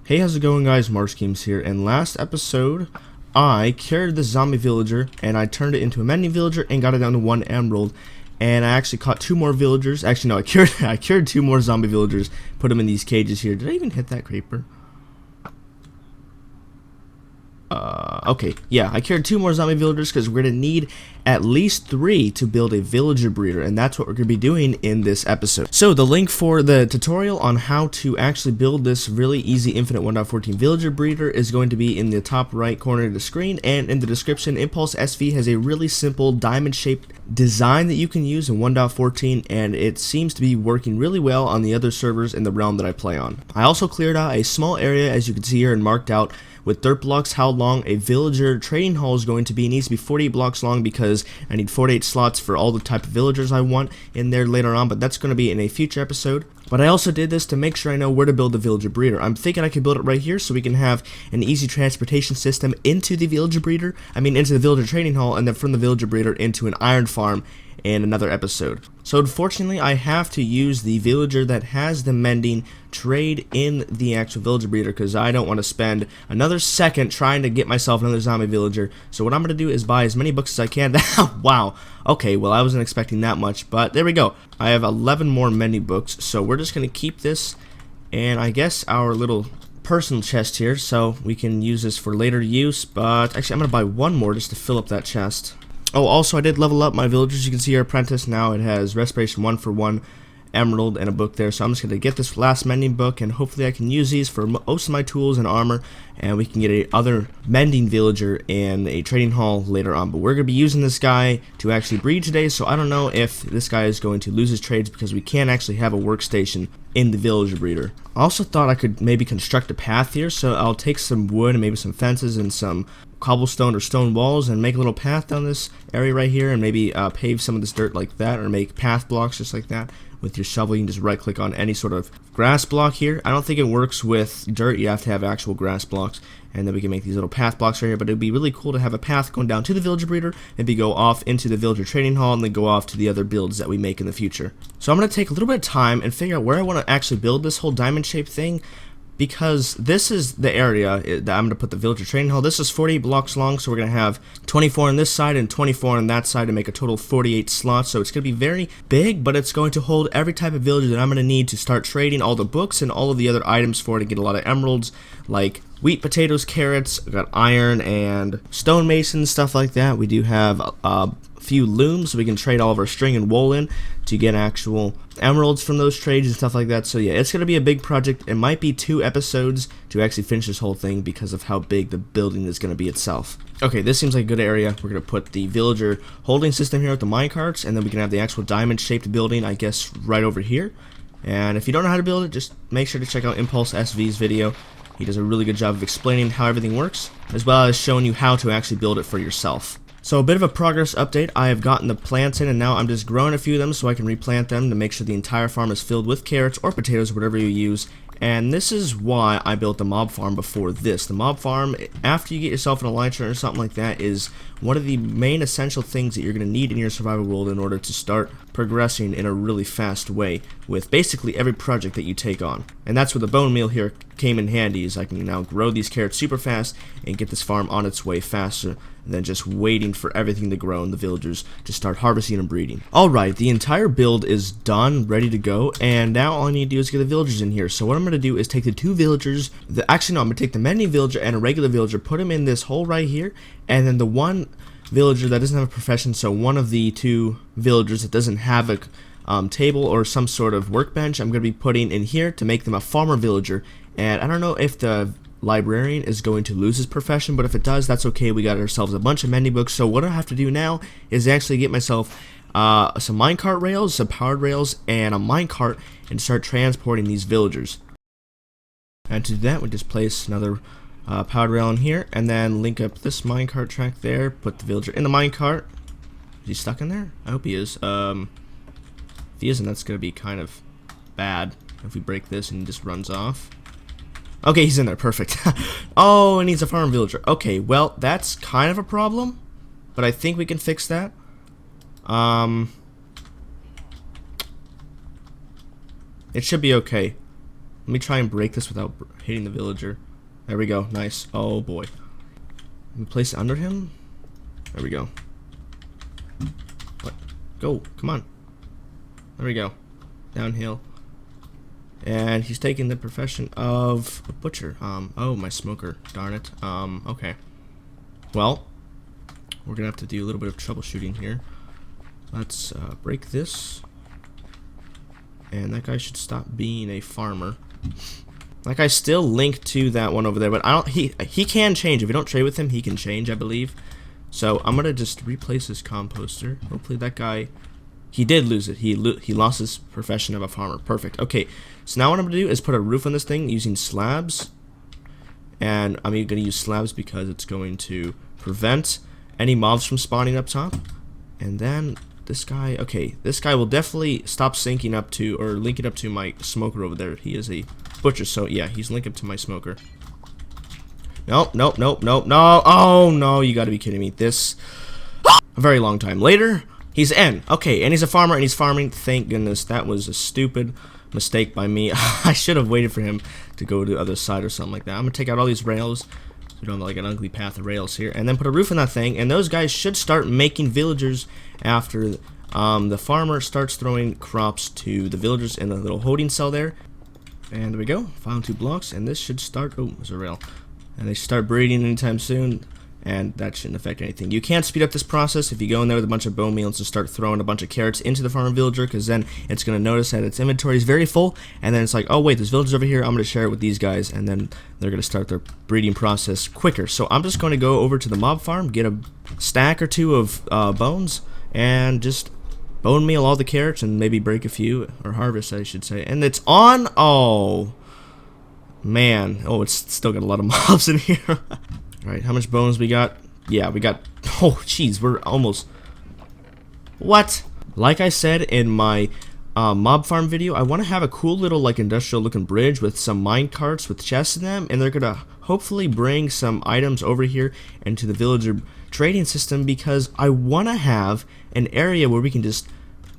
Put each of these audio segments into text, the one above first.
Hey, how's it going, guys? Marsh Games here, and last episode I carried this zombie villager and I turned it into a mending villager and got it down to 1 emerald, and I actually caught 2 more villagers. Actually no, I cured 2 more zombie villagers, put them in these cages here. Did I even hit that creeper? Okay, yeah, I cured 2 more zombie villagers because we're going to need at least 3 to build a villager breeder, and that's what we're going to be doing in this episode. So the link for the tutorial on how to actually build this really easy infinite 1.14 villager breeder is going to be in the top right corner of the screen, and in the description. Impulse SV has a really simple diamond shaped design that you can use in 1.14, and it seems to be working really well on the other servers in the realm that I play on. I also cleared out a small area, as you can see here, and marked out with dirt blocks how long a villager trading hall is going to be. It needs to be 48 blocks long because I need 48 slots for all the type of villagers I want in there later on, but that's going to be in a future episode. But I also did this to make sure I know where to build the villager breeder. I'm thinking I could build it right here so we can have an easy transportation system into the villager breeder, into the villager trading hall, and then from the villager breeder into an iron farm in another episode. So unfortunately I have to use the villager that has the mending trade in the actual villager breeder because I don't want to spend another second trying to get myself another zombie villager. So what I'm going to do is buy as many books as I can. Wow, okay, well I wasn't expecting that much, but there we go. I have 11 more mending books, so we're just going to keep this and I guess our little personal chest here so we can use this for later use. But actually I'm going to buy 1 more just to fill up that chest. Oh, also I did level up my villagers. You can see our apprentice now. It has respiration 1 for 1 emerald and a book there. So I'm just going to get this last mending book, and hopefully I can use these for most of my tools and armor, and we can get a other mending villager in a trading hall later on. But we're going to be using this guy to actually breed today, so I don't know if this guy is going to lose his trades because we can't actually have a workstation in the villager breeder. I also thought I could maybe construct a path here, so I'll take some wood and maybe some fences and some cobblestone or stone walls and make a little path down this area right here, and maybe pave some of this dirt like that, or make path blocks just like that. With your shovel you can just right click on any sort of grass block here. I don't think it works with dirt, you have to have actual grass blocks, and then we can make these little path blocks right here. But it would be really cool to have a path going down to the villager breeder, maybe go off into the villager trading hall, and then go off to the other builds that we make in the future. So I'm going to take a little bit of time and figure out where I want to actually build this whole diamond shaped thing, because this is the area that I'm going to put the villager trading hall. This is 48 blocks long, so we're going to have 24 on this side and 24 on that side to make a total of 48 slots. So it's going to be very big, but it's going to hold every type of villager that I'm going to need to start trading all the books and all of the other items for, to get a lot of emeralds, like wheat, potatoes, carrots. We've got iron and stonemasons, stuff like that. We do have a few looms, so we can trade all of our string and wool in to get actual emeralds from those trades and stuff like that. So yeah, it's going to be a big project. It might be 2 episodes to actually finish this whole thing because of how big the building is going to be itself. Okay, this seems like a good area. We're going to put the villager holding system here with the minecarts, and then we can have the actual diamond shaped building, I guess, right over here. And if you don't know how to build it, just make sure to check out Impulse SV's video. He does a really good job of explaining how everything works, as well as showing you how to actually build it for yourself. So a bit of a progress update. I have gotten the plants in, and now I'm just growing a few of them so I can replant them to make sure the entire farm is filled with carrots or potatoes, whatever you use. And this is why I built the mob farm before this. The mob farm, after you get yourself an elytra or something like that, is one of the main essential things that you're going to need in your survival world in order to start progressing in a really fast way with basically every project that you take on. And that's where the bone meal here came in handy, is I can now grow these carrots super fast and get this farm on its way faster than just waiting for everything to grow and the villagers to start harvesting and breeding. Alright, the entire build is done, ready to go, and now all I need to do is get the villagers in here. So what I'm going to do is take the 2 villagers, I'm going to take the mending villager and a regular villager, put them in this hole right here, and then the one villager that doesn't have a profession, so one of the 2 villagers that doesn't have a table or some sort of workbench, I'm going to be putting in here to make them a farmer villager. And I don't know if the librarian is going to lose his profession, but if it does, that's okay. We got ourselves a bunch of mending books. So what I have to do now is actually get myself some minecart rails, some powered rails, and a minecart, and start transporting these villagers. And to do that, we just place another powered rail in here, and then link up this minecart track there, put the villager in the minecart. Is he stuck in there? I hope he is. If he isn't, that's going to be kind of bad if we break this and he just runs off. Okay, he's in there. Perfect. Oh, it needs a farm villager. Okay, well, that's kind of a problem, but I think we can fix that. It should be okay. Let me try and break this without hitting the villager. There we go. Nice. Oh boy. Let me place it under him. There we go. What? Go. Come on. There we go. Downhill. And he's taking the profession of a butcher. Oh, my smoker. Darn it. Okay. Well, we're gonna have to do a little bit of troubleshooting here. Let's break this. And that guy should stop being a farmer. That guy's still linked to that one over there, but I don't. He can change. If you don't trade with him, he can change, I believe. So I'm gonna just replace his composter. Hopefully that guy. He did lose it. He lost his profession of a farmer. Perfect. Okay. So now what I'm gonna do is put a roof on this thing using slabs. And I'm gonna use slabs because it's going to prevent any mobs from spawning up top. And then this guy, okay, this guy will definitely stop syncing up to, or linking up to my smoker over there. He is a butcher, so yeah, he's linked up to my smoker. Nope, nope, nope, nope, no. Oh no, you gotta be kidding me. This, a very long time later, he's in. Okay, and he's a farmer and he's farming. Thank goodness. That was a stupid mistake by me. I should have waited for him to go to the other side or something like that. I'm gonna take out all these rails. So we don't have like an ugly path of rails here, and then put a roof on that thing, and those guys should start making villagers after the farmer starts throwing crops to the villagers in the little holding cell there. And there we go, found 2 blocks, and this should start. Oh, there's a rail, and they start breeding anytime soon, and that shouldn't affect anything. You can't speed up this process if you go in there with a bunch of bone meal and just start throwing a bunch of carrots into the farmer villager, because then it's going to notice that its inventory is very full, and then it's like, oh wait, there's villagers over here, I'm going to share it with these guys, and then they're going to start their breeding process quicker. So I'm just going to go over to the mob farm, get a stack or 2 of bones, and just bone meal all the carrots, and maybe break a few, or harvest I should say. And it's on. Oh man, oh, it's still got a lot of mobs in here. Alright, how much bones we got? Yeah, we got, oh jeez, we're almost, what? Like I said in my mob farm video, I want to have a cool little like industrial looking bridge with some mine carts with chests in them, and they're gonna hopefully bring some items over here into the villager trading system, because I want to have an area where we can just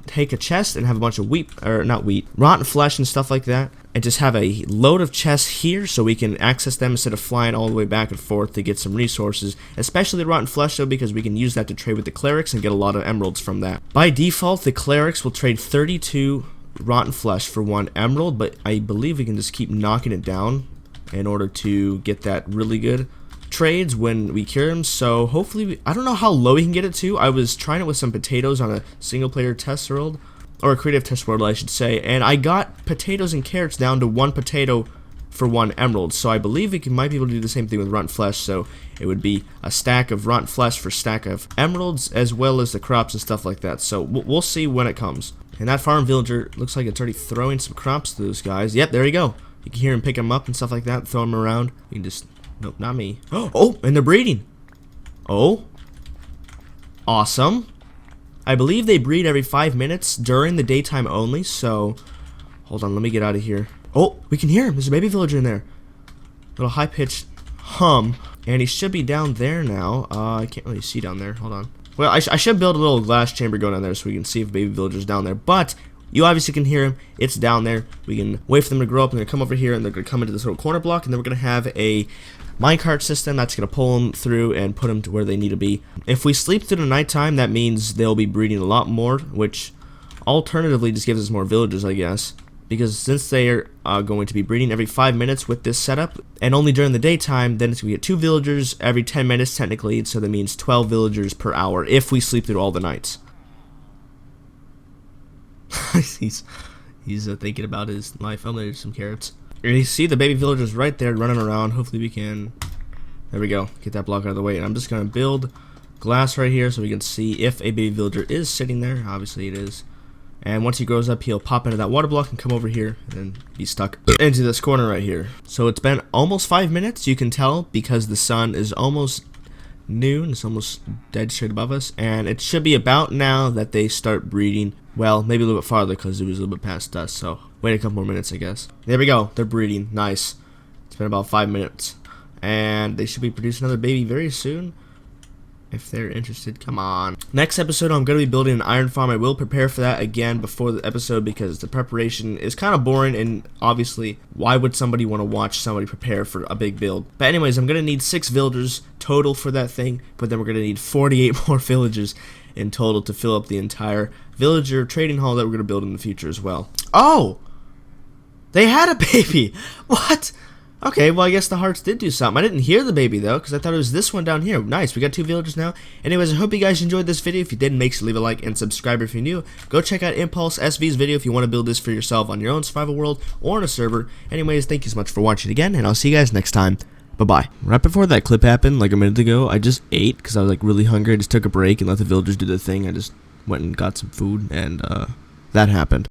take a chest and have a bunch of wheat, or not wheat, rotten flesh and stuff like that, and just have a load of chests here so we can access them instead of flying all the way back and forth to get some resources, especially the rotten flesh though, because we can use that to trade with the clerics and get a lot of emeralds from that. By default, the clerics will trade 32 rotten flesh for 1 emerald, but I believe we can just keep knocking it down in order to get that really good trades when we cure him. So hopefully I don't know how low we can get it to. I was trying it with some potatoes on a single player test world, or a creative test world I should say, and I got potatoes and carrots down to 1 potato for 1 emerald. So I believe we might be able to do the same thing with rotten flesh, so it would be a stack of rotten flesh for stack of emeralds, as well as the crops and stuff like that. So we'll see when it comes. And that farm villager looks like it's already throwing some crops to those guys. Yep, there you go. You can hear him pick them up and stuff like that, throw them around. You can just, nope, not me. Oh, and they're breeding. Oh, awesome. I believe they breed every 5 minutes during the daytime only, so hold on, let me get out of here. Oh, we can hear him. There's a baby villager in there. Little high-pitched hum, and he should be down there now. I can't really see down there. Hold on. Well, I should build a little glass chamber going down there so we can see if baby villager's down there, but you obviously can hear him. It's down there. We can wait for them to grow up, and they're going to come over here, and they're going to come into this little corner block, and then we're going to have a minecart system that's going to pull them through and put them to where they need to be. If we sleep through the nighttime, that means they'll be breeding a lot more, which alternatively just gives us more villagers, I guess. Because since they are going to be breeding every 5 minutes with this setup, and only during the daytime, then it's going to get 2 villagers every 10 minutes technically, so that means 12 villagers per hour if we sleep through all the nights. he's thinking about his life. I'm gonna do some carrots. And you see the baby villagers right there running around. Hopefully we can, there we go, get that block out of the way. And I'm just gonna build glass right here so we can see if a baby villager is sitting there. Obviously it is. And once he grows up, he'll pop into that water block and come over here and then be stuck into this corner right here. So it's been almost 5 minutes, you can tell, because the sun is almost noon. It's almost dead straight above us, and it should be about now that they start breeding. Well, maybe a little bit farther because it was a little bit past us, so wait a couple more minutes, I guess. There we go, they're breeding. Nice. It's been about 5 minutes, and they should be producing another baby very soon. if they're interested. Come on. Next episode, I'm going to be building an iron farm. I will prepare for that again before the episode because the preparation is kind of boring, and obviously, why would somebody want to watch somebody prepare for a big build? But anyways, I'm going to need 6 villagers total for that thing, but then we're going to need 48 more villagers in total to fill up the entire villager trading hall that we're going to build in the future as well. Oh! They had a baby! What? Okay, well, I guess the hearts did do something. I didn't hear the baby, though, because I thought it was this one down here. Nice, we got 2 villagers now. Anyways, I hope you guys enjoyed this video. If you did, make sure to leave a like and subscribe if you're new. Go check out Impulse SV's video if you want to build this for yourself on your own survival world or on a server. Anyways, thank you so much for watching again, and I'll see you guys next time. Bye-bye. Right before that clip happened, like a minute ago, I just ate because I was, like, really hungry. I just took a break and let the villagers do their thing. I just went and got some food, and that happened.